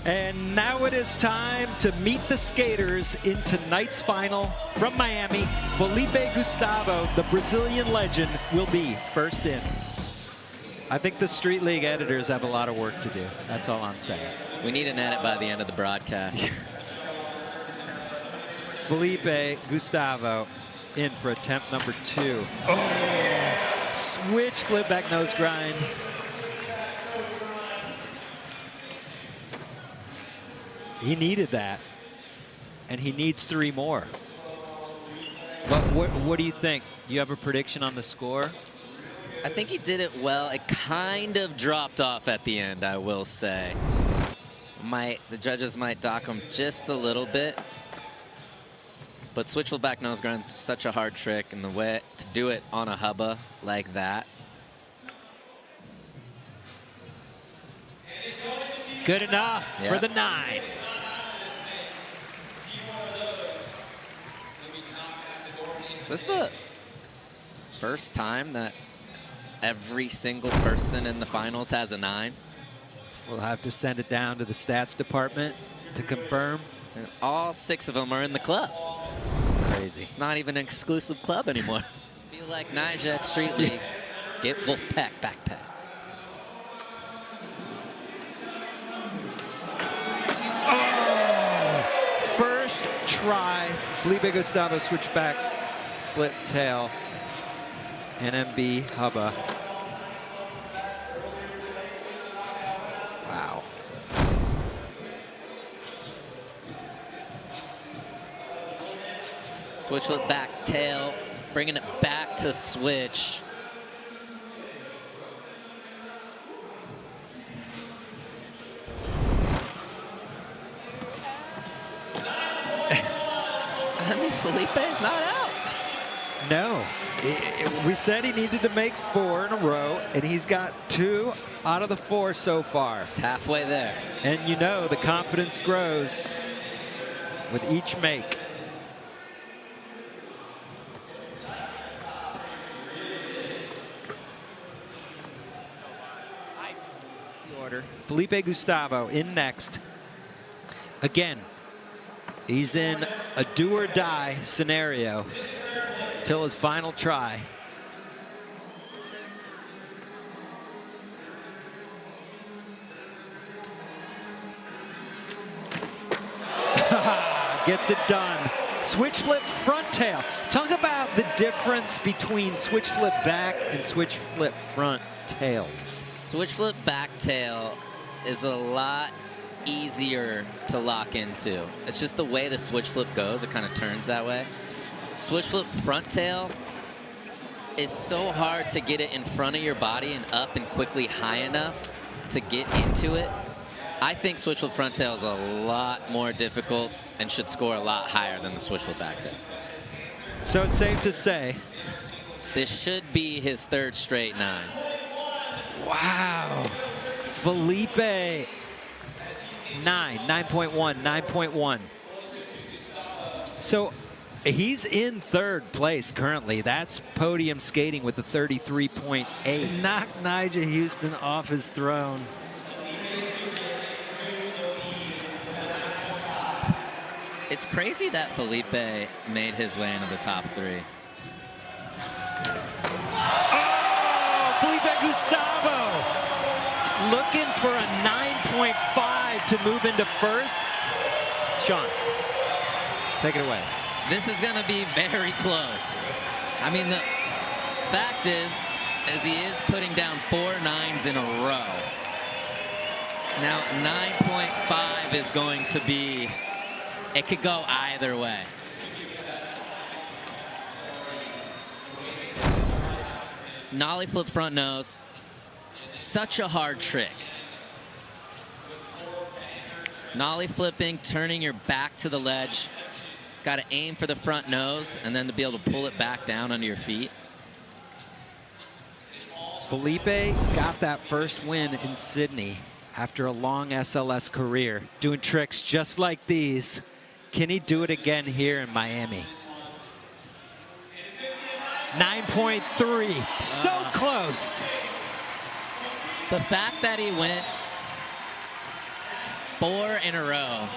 And now it is time to meet the skaters in tonight's final. From Miami, Felipe Gustavo, the Brazilian legend, will be first in. I think the Street League editors have a lot of work to do. That's all I'm saying. We need an edit by the end of the broadcast. Felipe Gustavo in for attempt number 2. Oh! Switch flip back nose grind. He needed that, and he needs 3 more. What do you think? You have a prediction on the score? I think he did it well. It kind of dropped off at the end, I will say. The judges might dock him just a little bit. But switch flip back nose grind's such a hard trick, and the way to do it on a hubba like that. Good enough for the 9. Is this the first time that every single person in the finals has a 9? We'll have to send it down to the stats department to confirm. And all 6 of them are in the club. It's crazy. It's not even an exclusive club anymore. Feel like Nyjah at Street League. Get Wolfpak Backpacks. Oh! First try, Felipe Gustavo switch back, flip tail, NMB hubba. Wow. Switch flip back tail, bringing it back to switch. I mean, Felipe's not out. No. We said he needed to make 4 in a row, and he's got 2 out of the 4 so far. It's halfway there. And you know the confidence grows with each make. Felipe Gustavo in next. Again, he's in a do or die scenario till his final try. Gets it done. Switch flip front tail. Talk about the difference between switch flip back and switch flip front tails. Switch flip back tail is a lot easier to lock into. It's just the way the switch flip goes, it kind of turns that way. Switch flip front tail is so hard to get it in front of your body and up and quickly high enough to get into it. I think switch flip front tail is a lot more difficult and should score a lot higher than the switch flip back tail. So it's safe to say this should be his 3rd straight 9. Wow. Felipe, 9.1, 9.1. So he's in 3rd place currently. That's podium skating with the 33.8. Knocked Nyjah Huston off his throne. It's crazy that Felipe made his way into the top 3. Oh, Felipe Gustavo looking for a 9.5 to move into 1st. Sean, take it away. This is going to be very close. I mean, the fact is he is putting down 4 9s in a row. Now, 9.5 is going to be, it could go either way. Nollie flip front nose, such a hard trick. Nollie flipping, turning your back to the ledge. Got to aim for the front nose and then to be able to pull it back down under your feet. Felipe got that first win in Sydney after a long SLS career, doing tricks just like these. Can he do it again here in Miami? 9.3, so close. The fact that he went 4 in a row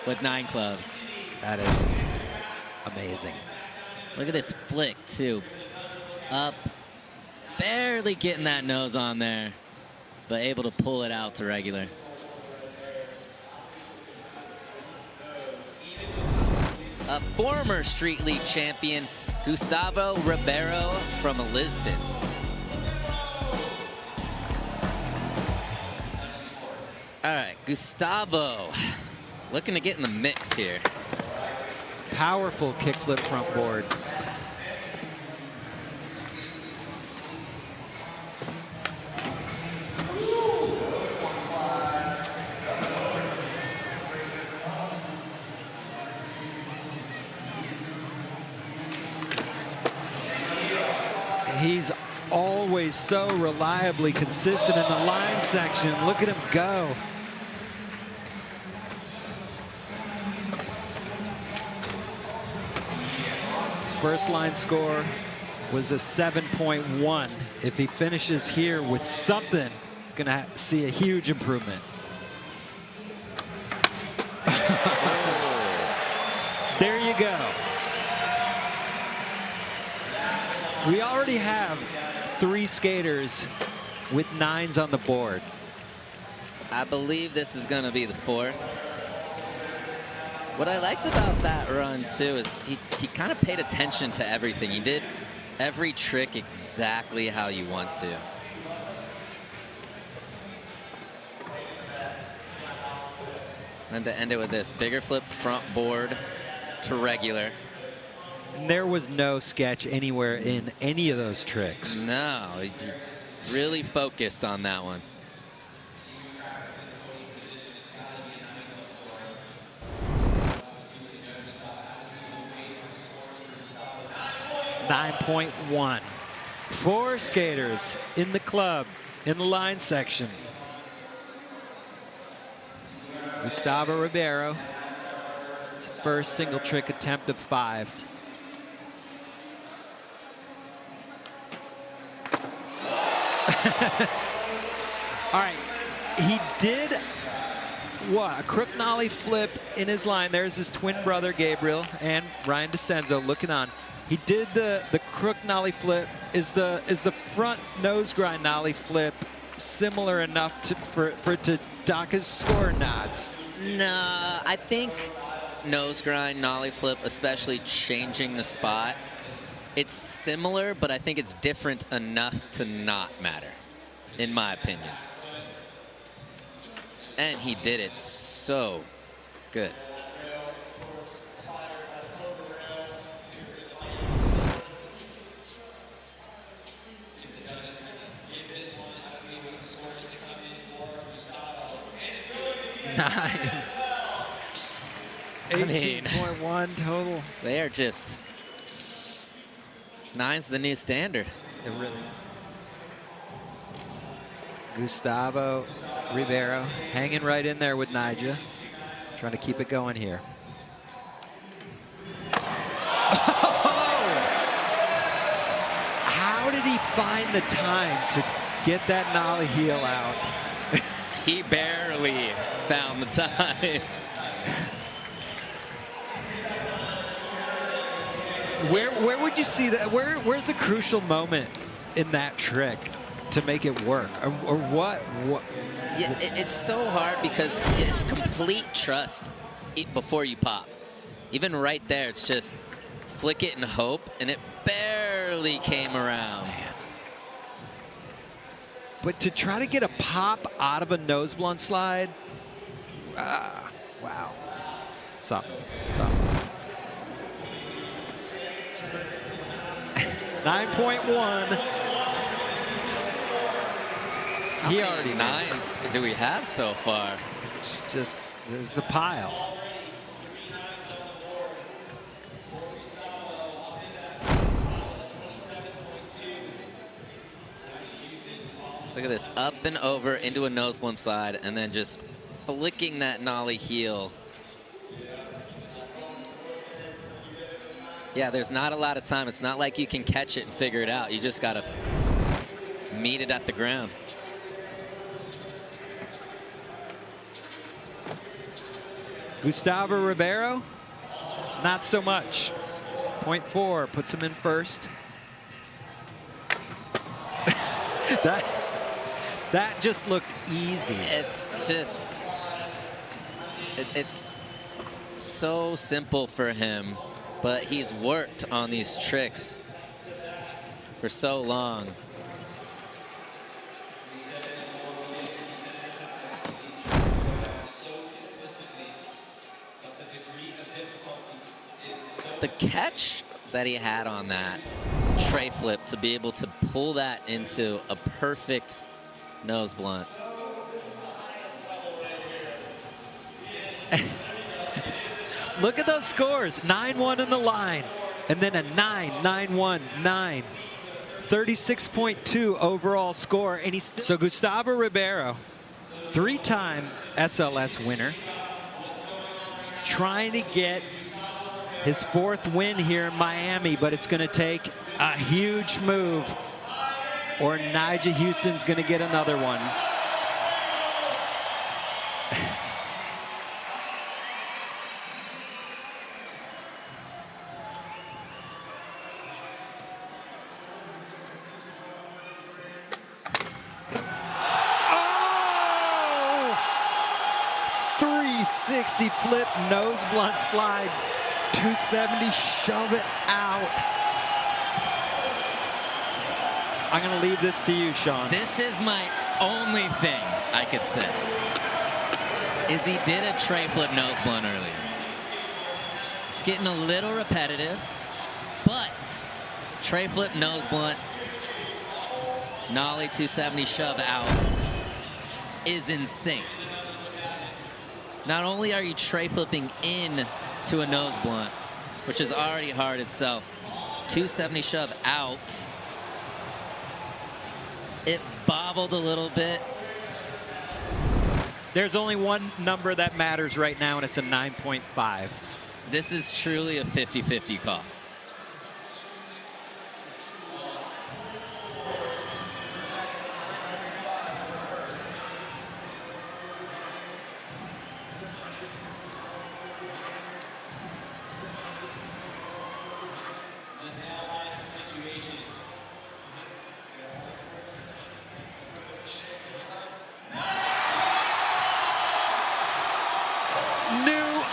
with 9 clubs. That is amazing. Look at this flick, too. Up, barely getting that nose on there, but able to pull it out to regular. A former Street League champion, Gustavo Ribeiro from Lisbon. All right, Gustavo, looking to get in the mix here. Powerful kickflip front board. He's always so reliably consistent in the line section. Look at him go. First line score was a 7.1. If he finishes here with something, he's going to see a huge improvement. There you go. We already have 3 skaters with 9s on the board. I believe this is going to be the 4th. What I liked about that run, too, is he kind of paid attention to everything. He did every trick exactly how you want to. And to end it with this, bigger flip front board to regular. And there was no sketch anywhere in any of those tricks. No, he really focused on that one. 9.1. 4 skaters in the club, in the line section. Gustavo Ribeiro, his first single trick attempt of 5. All right, he did what? A crook nollie flip in his line. There's his twin brother Gabriel and Ryan DeCenzo looking on. He did the crook nollie flip. Is the front nose grind nollie flip similar enough for it to dock his score or not? Nah, I think nose grind nollie flip, especially changing the spot, it's similar, but I think it's different enough to not matter, in my opinion. And he did it so good. Nine. 18.1 total. They are just... 9's the new standard. It really. Gustavo Ribeiro hanging right in there with Nyjah, trying to keep it going here. How did he find the time to get that nollie heel out? He barely found the time. Where would you see that? Where's the crucial moment in that trick to make it work, or what? Yeah, it's so hard because it's complete trust before you pop. Even right there, it's just flick it and hope, and it barely came around. Man. But to try to get a pop out of a nose blunt slide, wow, something. 9.1. How He many already 9s do we have so far? It's just, there's a pile. Look at this, up and over into a nose blunt slide, and then just flicking that nollie heel. Yeah, there's not a lot of time. It's not like you can catch it and figure it out. You just got to meet it at the ground. Gustavo Ribeiro, not so much. 0.4 puts him in first. That just looked easy. It's just, it's so simple for him, but he's worked on these tricks for so long. The catch that he had on that tray flip to be able to pull that into a perfect nose blunt. Look at those scores. 9-1 in the line, and then a 9, 9-1, 9. 36.2 overall score, and he's so Gustavo Ribeiro, 3-time SLS winner, trying to get his 4th win here in Miami, but it's going to take a huge move, or Nyjah Huston's going to get another one. Oh! 360 flip, nose blunt slide. 270, shove it out. I'm going to leave this to you, Sean. This is my only thing I could say, is he did a tray flip nose blunt earlier. It's getting a little repetitive, but tray flip nose blunt, nollie 270 shove out is insane. Not only are you tray flipping in to a nose blunt, which is already hard itself, 270 shove out. It bobbled a little bit. There's only one number that matters right now, and it's a 9.5. This is truly a 50-50 call.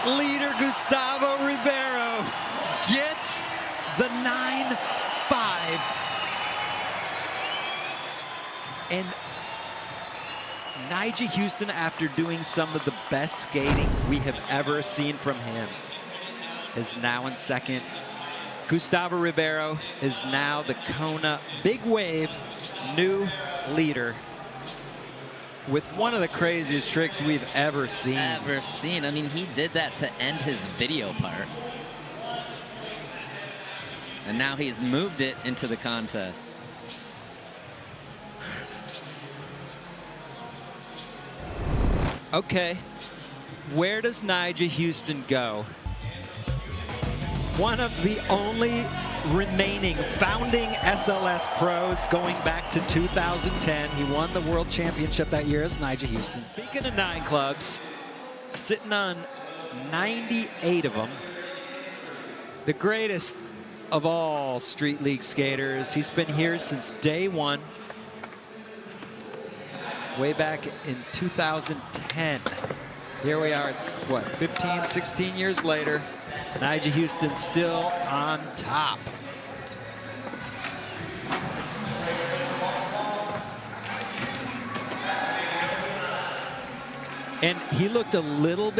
Leader Gustavo Ribeiro gets the 9.5. And Nyjah Huston, after doing some of the best skating we have ever seen from him, is now in second. Gustavo Ribeiro is now the Kona Big Wave new leader, with one of the craziest tricks we've ever seen. I mean, he did that to end his video part. And now he's moved it into the contest. Okay, where does Nyjah Huston go? One of the only remaining founding SLS pros going back to 2010. He won the world championship that year as Nyjah Huston. Speaking of 9 clubs, sitting on 98 of them. The greatest of all street league skaters. He's been here since day one, way back in 2010. Here we are, it's what, 15, 16 years later. Nyjah Huston still on top. And he looked a little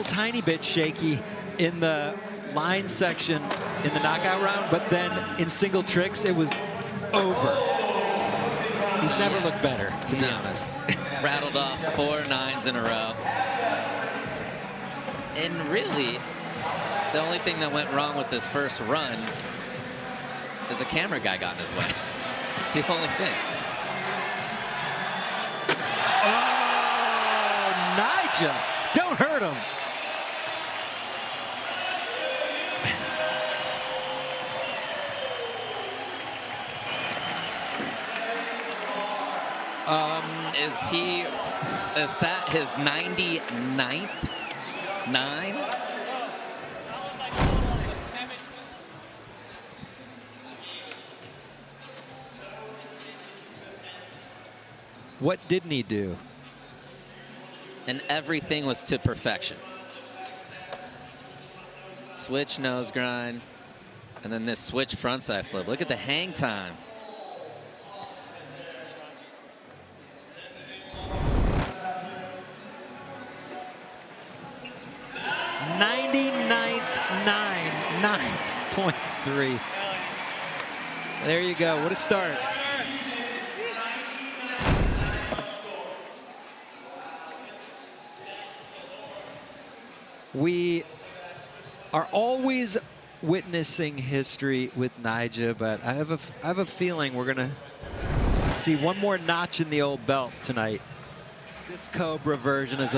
tiny bit shaky in the line section in the knockout round, but then in single tricks, it was over. He's never looked better, to be honest. Rattled off 4 9s in a row. And really, the only thing that went wrong with this first run is the camera guy got in his way. It's the only thing. Oh, Nyjah, don't hurt him. Is that his 99th 9? What didn't he do? And everything was to perfection. Switch nose grind, and then this switch frontside flip. Look at the hang time. Nine 9.3. There you go. What a start. We are always witnessing history with Nyjah, but I have a feeling we're gonna see one more notch in the old belt tonight. This Cobra version is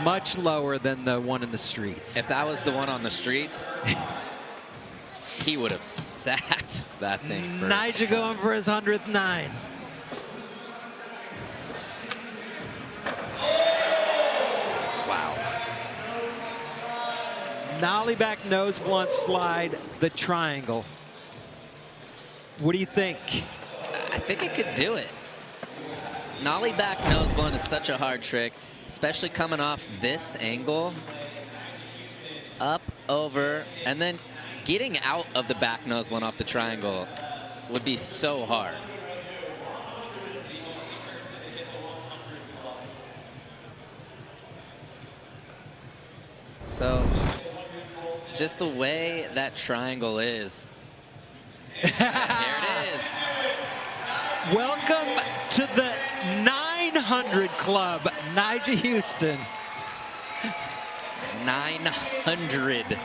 much lower than the one in the streets. If that was the one on the streets, he would have sacked that thing. Nyjah going for his 100th 9. Nollie back nose blunt slide, the triangle. What do you think? I think it could do it. Nollie back nose blunt is such a hard trick, especially coming off this angle. Up, over, and then getting out of the back nose blunt off the triangle would be so hard. So, just the way that triangle is. There it is. Welcome to the 900 Club, Nyjah Huston. 900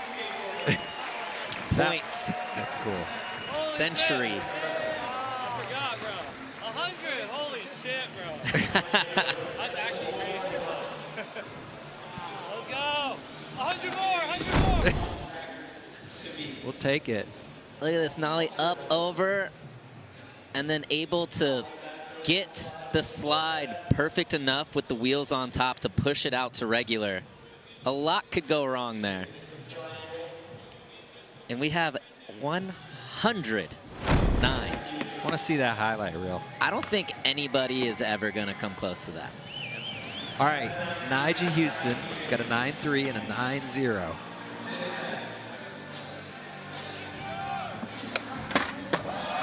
points. That's cool. Century. Oh my God, bro. 100. Holy shit, bro. That's actually crazy, bro. Let's go. 100 more. 100 more. We'll take it. Look at this nollie up, over, and then able to get the slide perfect enough with the wheels on top to push it out to regular. A lot could go wrong there. And we have 100 nines. I want to see that highlight reel. I don't think anybody is ever going to come close to that. All right, Nyjah Huston. He's got a 9.3 and a 9.0.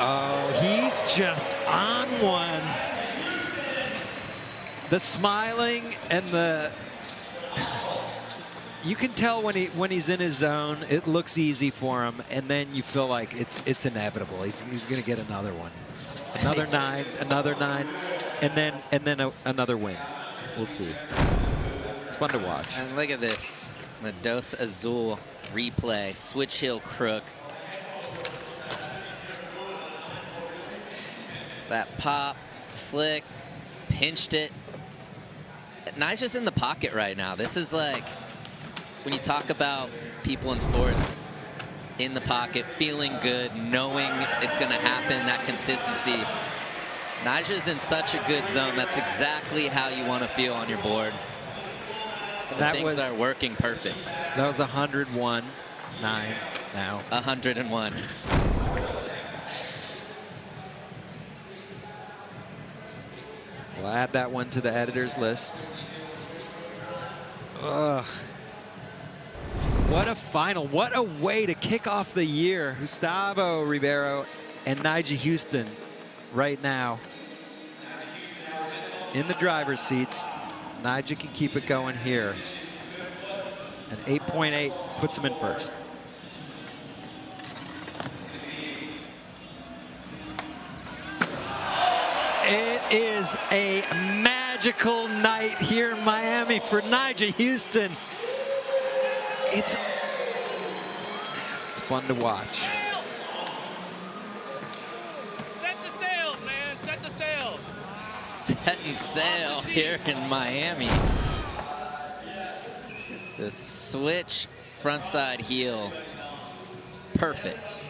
Oh, he's just on one. The smiling and the... You can tell when he's in his zone, it looks easy for him, and then you feel like it's inevitable. He's going to get another one. Another 9, another 9, and then another win. We'll see. It's fun to watch. And look at this. The Dos Azul replay. Switch heel crook. That pop, flick, pinched it. Nyjah's in the pocket right now. This is like when you talk about people in sports in the pocket, feeling good, knowing it's going to happen, that consistency. Nyjah's in such a good zone. That's exactly how you want to feel on your board. Things are working perfect. That was 101 nines now. 101. We'll add that one to the editor's list. Ugh. What a final. What a way to kick off the year. Gustavo Ribeiro and Nyjah Huston right now in the driver's seats. Nyjah can keep it going here. An 8.8 puts him in first. It is a magical night here in Miami for Nyjah Huston. It's fun to watch. Set the sails, man. Set the sails. Setting sail here in Miami. The switch frontside heel. Perfect.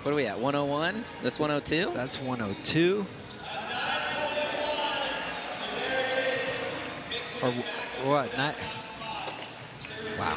What are we at, 101? This 102? That's 102. Or what? Not. Wow.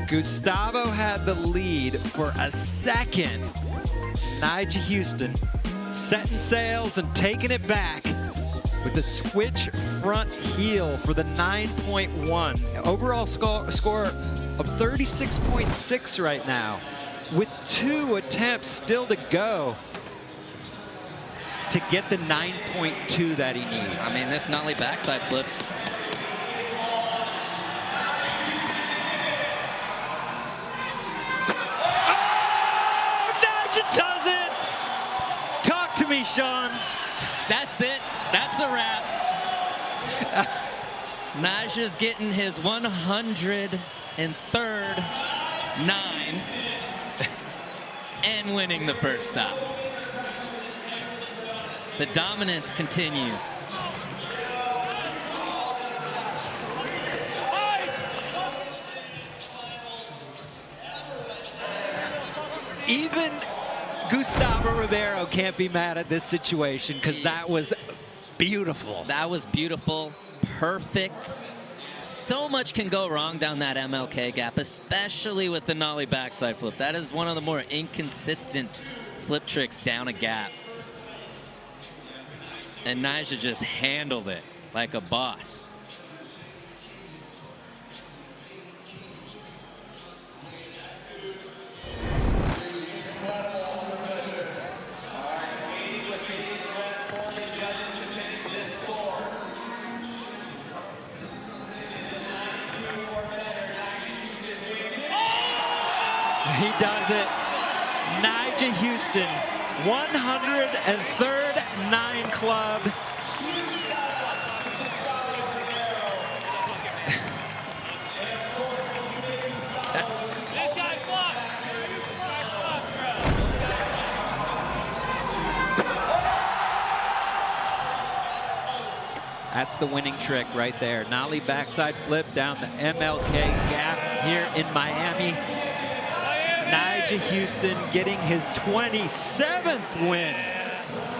Gustavo had the lead for a second. Nyjah Huston setting sails and taking it back with the switch front heel for the 9.1. Overall score of 36.6 right now, with 2 attempts still to go to get the 9.2 that he needs. I mean, this nollie backside flip. Does it? Talk to me, Sean. That's it. That's a wrap. Nyjah's getting his 103rd 9 and winning the first stop. The dominance continues. Even Gustavo Ribeiro can't be mad at this situation because that was beautiful. That was beautiful, perfect. So much can go wrong down that MLK gap, especially with the nollie backside flip. That is one of the more inconsistent flip tricks down a gap. And Nyjah just handled it like a boss. He does it. Nyjah Huston, 103rd 9 club. This guy fucked. That's the winning trick right there. Nollie backside flip down the MLK gap here in Miami. Nyjah Huston getting his 27th win,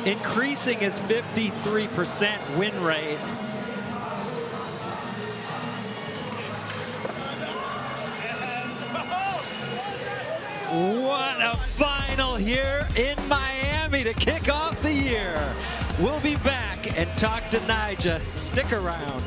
increasing his 53% win rate. What a final here in Miami to kick off the year. We'll be back and talk to Nyjah. Stick around.